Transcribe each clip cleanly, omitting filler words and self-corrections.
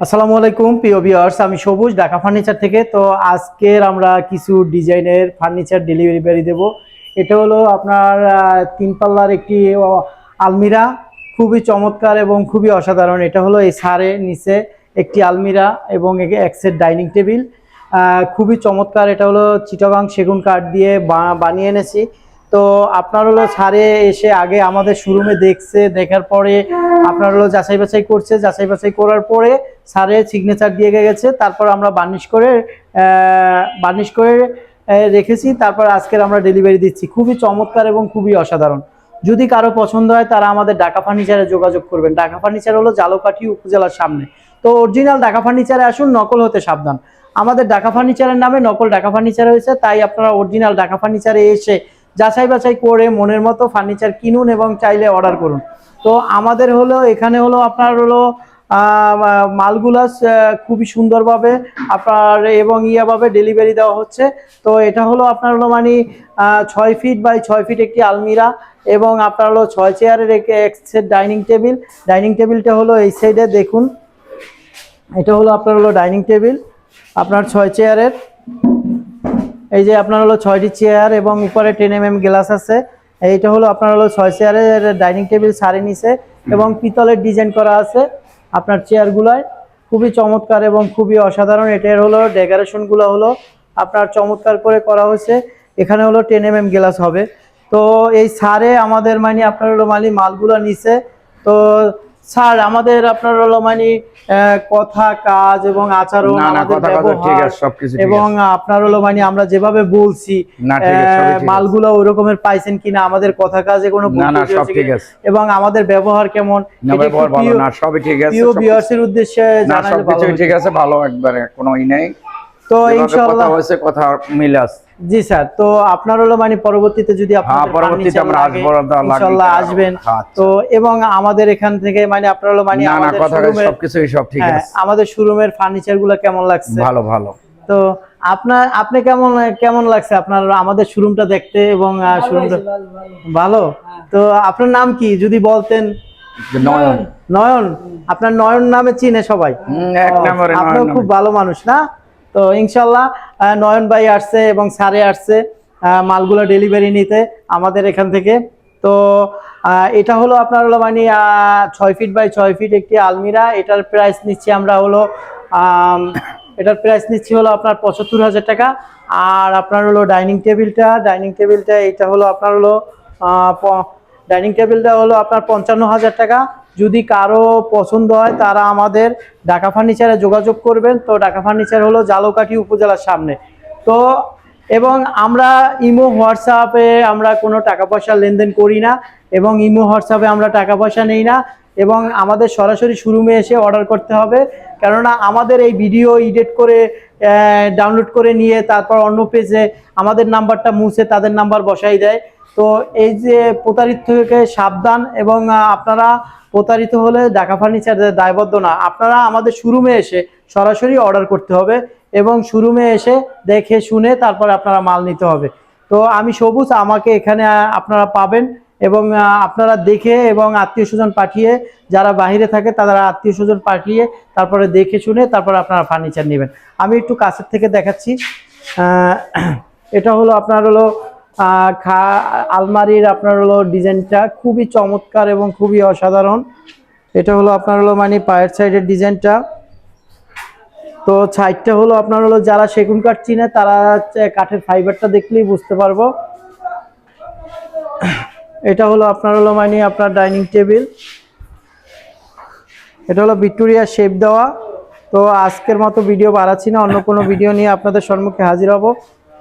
আসসালামু আলাইকুম প্রিয় ভিউয়ার্স, আমি সবুজ ঢাকা ফার্নিচার থেকে। তো আজকের আমরা কিছু ডিজাইনের ফার্নিচার ডেলিভারি দেব। এটা হলো আপনার তিন পাল্লার একটি আলমিরা, খুবই চমৎকার এবং খুবই অসাধারণ। এটা হলো এই সারে নিচে একটি আলমিরা এবং এক সেট ডাইনিং টেবিল, খুবই চমৎকার। এটা হলো চিটাগাং সেগুন কাঠ দিয়ে বানিয়ে এনেছি। তো আপনার হলো ছাড়ে এসে আগে আমাদের শোরুমে দেখছে, দেখার পরে আপনার হলো যাচাই বাছাই করছে, যাচাই বাছাই করার পরে ছাড়ে সিগনেচার দিয়ে গেছে। তারপর আমরা বার্নিশ করে রেখেছি। তারপর আজকের আমরা ডেলিভারি দিচ্ছি। খুবই চমৎকার এবং খুবই অসাধারণ। যদি কারো পছন্দ হয় তারা আমাদের ঢাকা ফার্নিচারে যোগাযোগ করবেন। ঢাকা ফার্নিচার হলো জালকাঠি উপজেলার সামনে। তো অরিজিনাল ঢাকা ফার্নিচারে আসুন, নকল হতে সাবধান। আমাদের ঢাকা ফার্নিচারের নামে নকল ঢাকা ফার্নিচার হয়েছে, তাই আপনারা অরিজিনাল ঢাকা ফার্নিচারে এসে যাচাই বাছাই করে মনের মতো ফার্নিচার কিনুন এবং চাইলে অর্ডার করুন। তো আমাদের হলো এখানে হলো আপনার হলো মালগুলা খুবই সুন্দরভাবে আপনার এবং ইয়াভাবে ডেলিভারি দেওয়া হচ্ছে। তো এটা হলো আপনার হলো মানে 6 ফিট বাই 6 ফিট একটি আলমিরা এবং আপনার হলো 6 চেয়ারের এক সেট ডাইনিং টেবিল। ডাইনিং টেবিলটা হলো এই সাইডে দেখুন, এটা হলো আপনার হলো ডাইনিং টেবিল আপনার 6 চেয়ারের। এই যে আপনার হলো 6টি চেয়ার এবং উপরে 10 mm গ্লাস আছে। এইটা হলো আপনার হলো 6 চেয়ারের ডাইনিং টেবিল সারি নিচে এবং পিতলের ডিজাইন করা আছে আপনার চেয়ারগুলায়, খুবই চমৎকার এবং খুবই অসাধারণ। এটার হলো ডেকোরেশনগুলো হলো আপনার চমৎকার করে করা হয়েছে। এখানে হলো 10 mm গ্লাস হবে। তো এই সারে আমাদের মানে আপনার হলো মালগুলো নিচে। তো স্যার আমাদের আপনার হলো মানে কথা কাজ এবং আচরণ এবং আপনার হলো মানে আমরা যেভাবে বলছি মালগুলো ওই রকমের পাইছেন কিনা, আমাদের কথা কাজে কোনো এবং আমাদের ব্যবহার কেমন, সবই ঠিক আছে। প্রিয় ভিউয়ার্সের উদ্দেশ্যে জানালে ভালো। ঠিক আছে, ভালো, একবারে কোনো ই নাই। তো ইনশাআল্লাহ হয়েছে, কথা মিলে আছে। জি স্যার, তো আপনার হলো মানে পরবর্তীতে যদি পরবর্তীতে আমরা আসবো ইনশাআল্লাহ আসবেন। তো এবং আমাদের এখান থেকে মানে আপনার হলো মানে আমাদের শোরুমে সবকিছু সব ঠিক আছে। আমাদের শোরুমের ফার্নিচারগুলো কেমন লাগছে? ভালো ভালো। তো আপনি কেমন লাগছে আপনার আমাদের শোরুমটা দেখতে এবং শোরুমটা ভালো? তো আপনার নাম কি যদি বলতেন? নয়ন। নয়ন, আপনার নয়ন নামে চিনে সবাই? এক নম্বরে আপনি খুব ভালো মানুষ না? তো ইনশাআল্লাহ নয়ন ভাই আসছে এবং স্যারে আসছে মালগুলো ডেলিভারি নিতে আমাদের এখান থেকে। তো এটা হলো আপনার হলো মানে 6 ফিট বাই 6 ফিট একটি আলমিরা। এটার প্রাইস নিচ্ছি আমরা হলো হলো আপনার 75,000 টাকা। আর আপনার হলো ডাইনিং টেবিলটা এটা হলো আপনার হলো ডাইনিং টেবিলটা হলো আপনার 55,000 টাকা। যদি কারো পছন্দ হয় তারা আমাদের ঢাকা ফার্নিচারে যোগাযোগ করবেন। তো ঢাকা ফার্নিচার হলো জালকাঠি উপজেলার সামনে। তো এবং আমরা ইমো হোয়াটসঅ্যাপে আমরা কোনো টাকা পয়সা লেনদেন করি না এবং ইমো হোয়াটসঅ্যাপে আমরা টাকা পয়সা নেই না এবং আমাদের সরাসরি শোরুমে এসে অর্ডার করতে হবে। কেননা আমাদের এই ভিডিও এডিট করে ডাউনলোড করে নিয়ে তারপর অন্য পেজে আমাদের নাম্বারটা মুছে তাদের নাম্বার বসাই দেয়। তো এই যে প্রতারিত থেকে সাবধান এবং আপনারা প্রতারিত হলে ঢাকা ফার্নিচার দায়বদ্ধ না। আপনারা আমাদের শোরুমে এসে সরাসরি অর্ডার করতে হবে এবং শোরুমে এসে দেখে শুনে তারপর আপনারা মাল নিতে হবে। তো আমি সবুজ, আমাকে এখানে আপনারা পাবেন এবং আপনারা দেখে এবং আত্মীয় স্বজন পাঠিয়ে, যারা বাইরে থাকে তারা আত্মীয় স্বজন পাঠিয়ে তারপরে দেখে শুনে তারপর আপনারা ফার্নিচার নেবেন। আমি একটু কাছের থেকে দেখাচ্ছি। এটা হলো আপনার হলো আলমারির আপনার হলো ডিজাইনটা খুবই চমৎকার এবং খুবই অসাধারণ। এটা হলো আপনার হলো মানে পায়ের সাইডের ডিজাইনটা। তো সাইডটা হলো আপনার হলো যারা সেগুন কাঠ চিনে তারা কাঠের ফাইবারটা দেখলেই বুঝতে পারবো। এটা হলো আপনার হলো মানে আপনার ডাইনিং টেবিল, এটা হলো ভিক্টোরিয়া শেপ দেওয়া। তো আজকের মতো ভিডিও বাড়াচ্ছি না, অন্য কোনো ভিডিও নিয়ে আপনাদের সম্মুখে হাজির হব।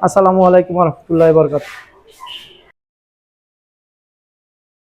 আসসালামু আলাইকুম ওয়া রাহমাতুল্লাহি ওয়া বারাকাতুহু।